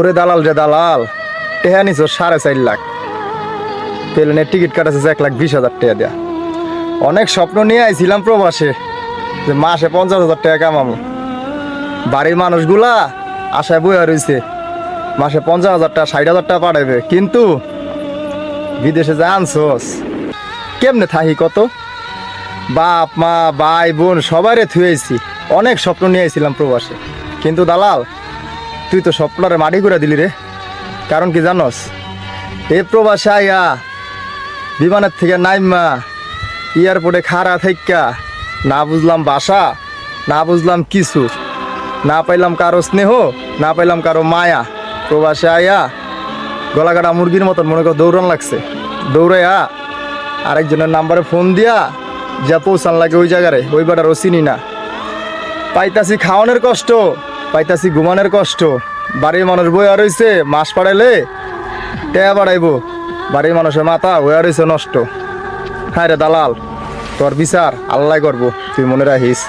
ওরে দালাল রে দালাল, টেহা নিছ 4.5 লাখ, প্লেনের টিকিট কাটাছে 1,20,000 টাকা দেয়া। অনেক স্বপ্ন নিয়ে আইছিলাম প্রবাসে যে মাসে 50,000 টাকা কামাবো। বাড়ির মানুষগুলা আশায় বইয়া রয়েছে মাসে 50,000 টাকা 60,000 টাকা পাঠাবে, কিন্তু বিদেশে যা আনছোস কেমনে থাকি কত? বাপ মা ভাই বোন সবাইরে থুয়েছি, অনেক স্বপ্ন নিয়ে আইছিলাম প্রবাসে, কিন্তু দালাল তুই তো স্বপ্নরে মাটি করে দিলি রে। কারণ কি জানোস, এ প্রবাসে আইয়া বিমানের থেকে নাইমা এয়ারপোর্টে খাড়া থাইকা না বুঝলাম ভাষা, না বুঝলাম কিছু, না পাইলাম কারো স্নেহ, না পাইলাম কারো মায়া। প্রবাসে আইয়া গলা কাটা মুরগির মতন মনে কর দৌড়ান লাগছে। দৌড়াইয়া আরেকজনের নাম্বারে ফোন দিয়া যা পৌঁছান লাগে ওই জায়গায়, ওই বেটারও চিনি না। পাইতাছি খাওয়ানোর কষ্ট, পাইতাছি ঘুমানোর কষ্ট। বাড়ির মানুষ বইয়া রয়েছে, মাস পাড়াইলে টেয়া বাড়াইব, বাড়ির মানুষের মাথা হইয়া রয়েছে নষ্ট। হ্যাঁ রে দালাল, তোর বিচার আল্লাহ করবো, তুই মনে রাখিস।